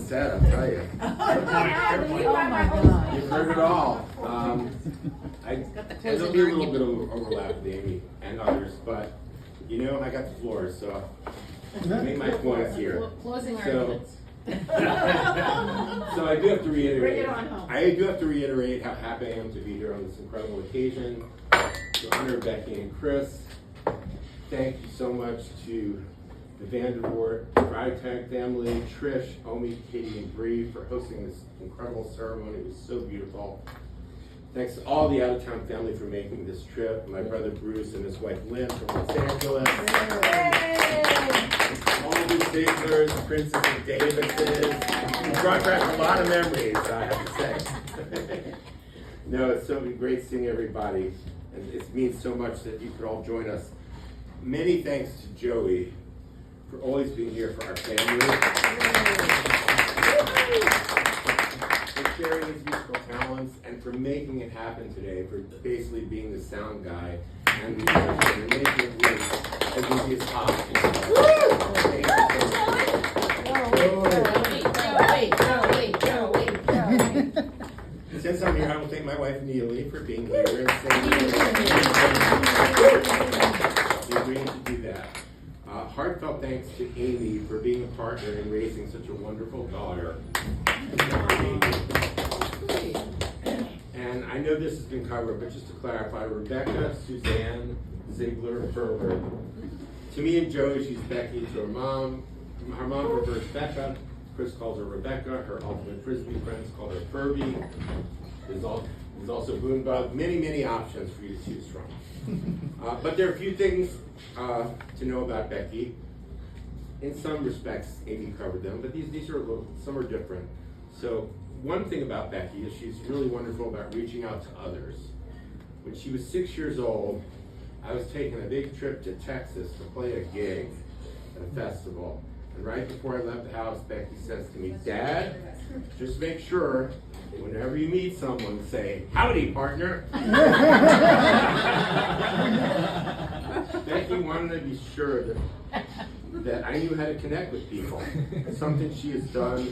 said, I'll tell you. You've heard it all. There'll be a little bit of overlap with Amy and others, but I got the floor, so I make my points here. Closing arguments. So I do have to reiterate. Bring it on home. I do have to reiterate how happy I am to be here on this incredible occasion. To honor Becky and Chris. Thank you so much to the Vandervoort, Freitag family, Trish, Omi, Katie, and Bree for hosting this incredible ceremony. It was so beautiful. Thanks to all the out-of-town family for making this trip. My brother Bruce and his wife Lynn from Los Angeles. Yay! All the Ziglers, Princess and Davises. You brought back a lot of memories, I have to say. No, it's so great seeing everybody. And it means so much that you could all join us. Many thanks to Joey for always being here for our family. For sharing his musical talents and for making it happen today, for basically being the sound guy and making it look as easy as possible. Since I'm here, I will thank my wife Neely for being here and agreeing to do that. Heartfelt thanks to Amy for being a partner in raising such a wonderful daughter. And I know this has been covered, but just to clarify, Rebecca Suzanne Ziegler Ferber. To me and Joey, she's Becky. To her mom prefers Becca. Chris calls her Rebecca. Her ultimate Frisbee friends call her Furby. There's also Boonbug. Many options for you to choose from. But there are a few things to know about Becky. In some respects, Amy covered them, but these are some are different. So one thing about Becky is she's really wonderful about reaching out to others. When she was 6 years old, I was taking a big trip to Texas to play a gig at a festival. And right before I left the house, Becky says to me, "Dad, just make sure whenever you meet someone, say, 'Howdy, partner.'" Becky wanted to be sure that I knew how to connect with people. Something she has done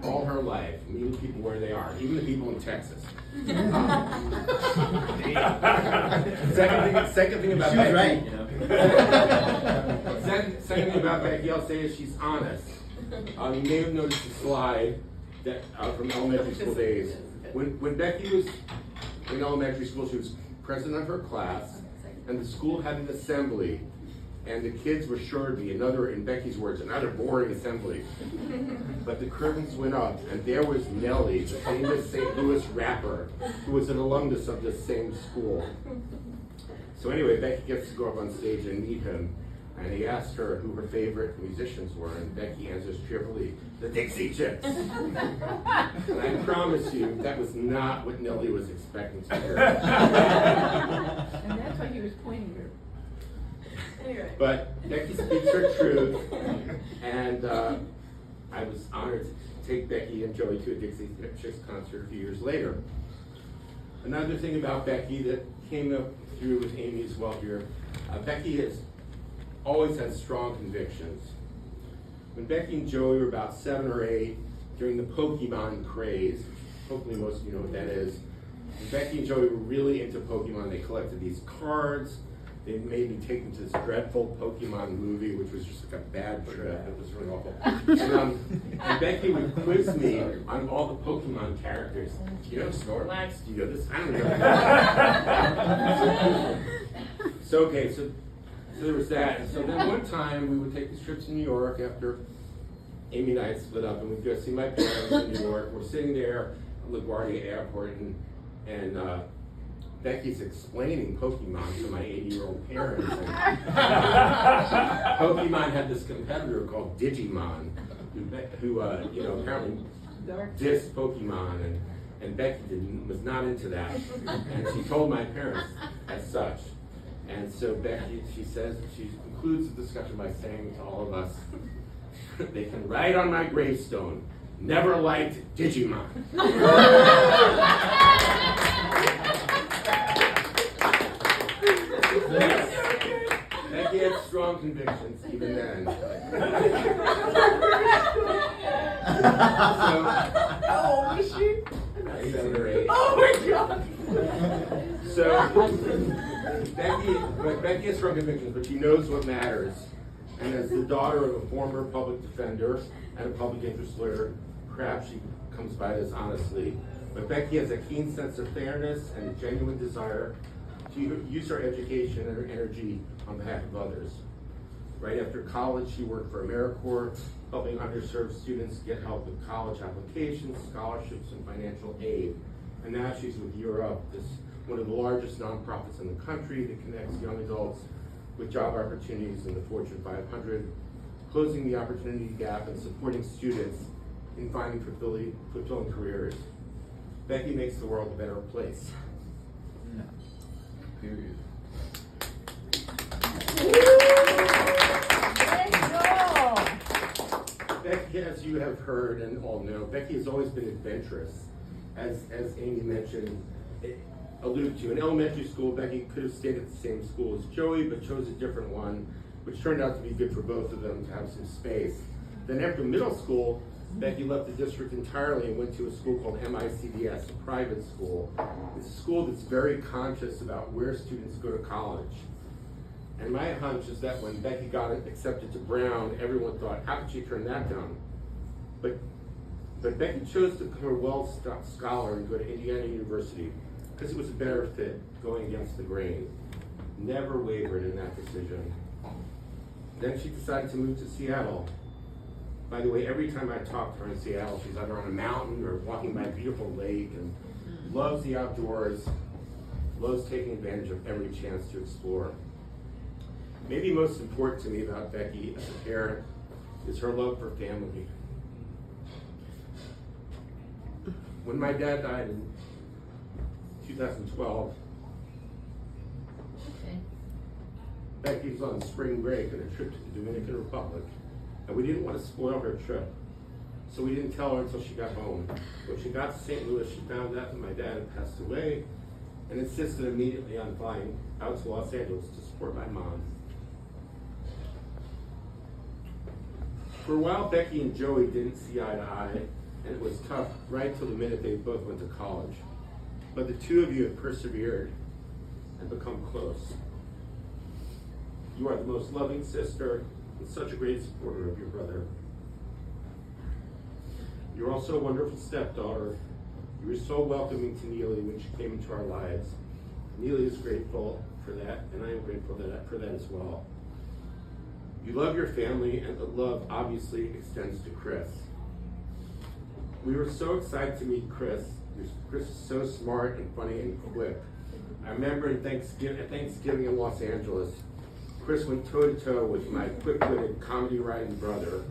all her life, meeting people where they are, even the people in Texas. Second thing about Becky. Right, Second thing about Becky, I'll say is she's honest. You may have noticed the slide that from elementary school days. When Becky was in elementary school, she was president of her class, and the school had an assembly, and the kids were sure to be in Becky's words, another boring assembly. But the curtains went up, and there was Nelly, the famous St. Louis rapper, who was an alumnus of this same school. So anyway, Becky gets to go up on stage and meet him, and he asked her who her favorite musicians were, and Becky answers cheerfully, "The Dixie Chicks." And I promise you, that was not what Nelly was expecting to hear. And that's why he was pointing her. Anyway. But Becky speaks her truth, and I was honored to take Becky and Joey to a Dixie Chicks concert a few years later. Another thing about Becky that came up through with Amy as well here, Becky has always had strong convictions. When Becky and Joey were about 7 or 8, during the Pokemon craze, hopefully most of you know what that is, when Becky and Joey were really into Pokemon, they collected these cards. They made me take them to this dreadful Pokemon movie, which was just like a bad trip. It was really awful. And Becky would quiz me on all the Pokemon characters. Do you know Snorlax? Do you know this? I don't know. So there was that. And so then one time we would take these trips to New York after Amy and I had split up, and we'd go see my parents in New York. We're sitting there at LaGuardia Airport, and Becky's explaining Pokemon to my 80-year-old parents. And Pokemon had this competitor called Digimon, who apparently dissed Pokemon, and Becky was not into that, and she told my parents as such. And so Becky, she concludes the discussion by saying to all of us, "They can write on my gravestone, 'Never liked Digimon.'" Becky had strong convictions even then. How old is she? 7 or 8. Oh my God. So, Becky is from convictions, but she knows what matters. And as the daughter of a former public defender and a public interest lawyer, perhaps she comes by this honestly. But Becky has a keen sense of fairness and a genuine desire to use her education and her energy on behalf of others. Right after college, she worked for AmeriCorps, helping underserved students get help with college applications, scholarships, and financial aid. And now she's with Year Up, one of the largest nonprofits in the country that connects young adults with job opportunities in the Fortune 500, closing the opportunity gap and supporting students in finding fulfilling careers. Becky makes the world a better place. No. Period. Becky, as you have heard and all know, Becky has always been adventurous. As Amy mentioned, alluded to, in elementary school, Becky could have stayed at the same school as Joey, but chose a different one, which turned out to be good for both of them to have some space. Then after middle school, Becky left the district entirely and went to a school called MICDS, a private school. It's a school that's very conscious about where students go to college. And my hunch is that when Becky got accepted to Brown, everyone thought, how could she turn that down? But Becky chose to become a well-studied scholar and go to Indiana University because it was a better fit, going against the grain. Never wavered in that decision. Then she decided to move to Seattle. By the way, every time I talk to her in Seattle, she's either on a mountain or walking by a beautiful lake and loves the outdoors, loves taking advantage of every chance to explore. Maybe most important to me about Becky as a parent is her love for family. When my dad died in 2012, Becky was on spring break on a trip to the Dominican Republic, and we didn't want to spoil her trip. So we didn't tell her until she got home. When she got to St. Louis, she found out that my dad had passed away and insisted immediately on flying out to Los Angeles to support my mom. For a while, Becky and Joey didn't see eye to eye, and it was tough right till the minute they both went to college. But the two of you have persevered and become close. You are the most loving sister and such a great supporter of your brother. You're also a wonderful stepdaughter. You were so welcoming to Neely when she came into our lives. Neely is grateful for that, and I am grateful for that as well. You love your family, and the love obviously extends to Chris. We were so excited to meet Chris. Chris is so smart and funny and quick. I remember at Thanksgiving in Los Angeles, Chris went toe-to-toe with my quick-witted, comedy-writing brother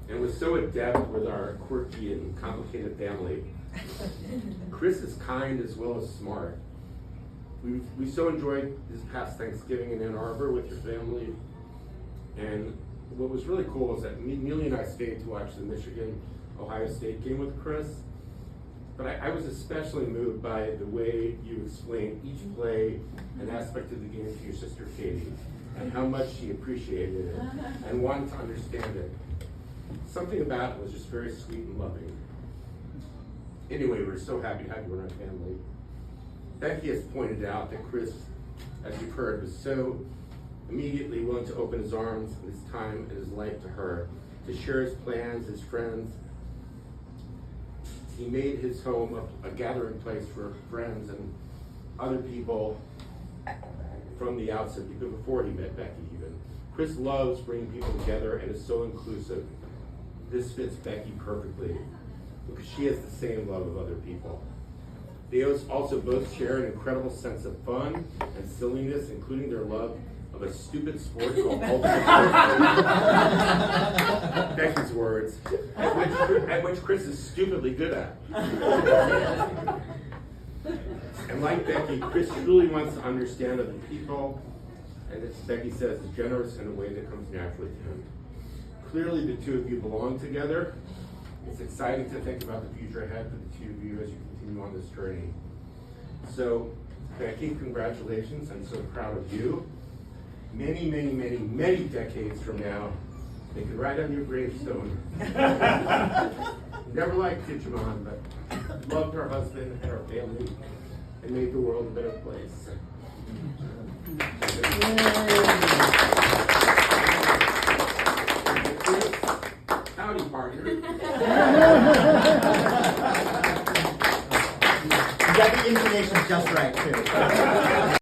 and was so adept with our quirky and complicated family. Chris is kind as well as smart. We so enjoyed this past Thanksgiving in Ann Arbor with your family. And what was really cool is that Neely and I stayed to watch the Michigan-Ohio State game with Chris. But I was especially moved by the way you explained each play and aspect of the game to your sister Katie, and how much she appreciated it and wanted to understand it. Something about it was just very sweet and loving. Anyway, we're so happy to have you in our family. Becky has pointed out that Chris, as you've heard, was so immediately willing to open his arms and his time and his life to her, to share his plans, his friends. He made his home a gathering place for friends and other people from the outset, even before he met Becky even. Chris loves bringing people together and is so inclusive. This fits Becky perfectly because she has the same love of other people. They also both share an incredible sense of fun and silliness, including their love of a stupid sport called Ultimate Frisbee. Becky's words, at which Chris is stupidly good at. And like Becky, Chris truly wants to understand other people, and as Becky says, is generous in a way that comes naturally to him. Clearly, the two of you belong together. It's exciting to think about the future ahead for the two of you as you continue on this journey. So, Becky, congratulations. I'm so proud of you. Many, many, many, many decades from now, They could write on your gravestone. Never liked Digimon, but loved her husband and her family and made the world a better place. Howdy, partner. You got the intonation just right, too.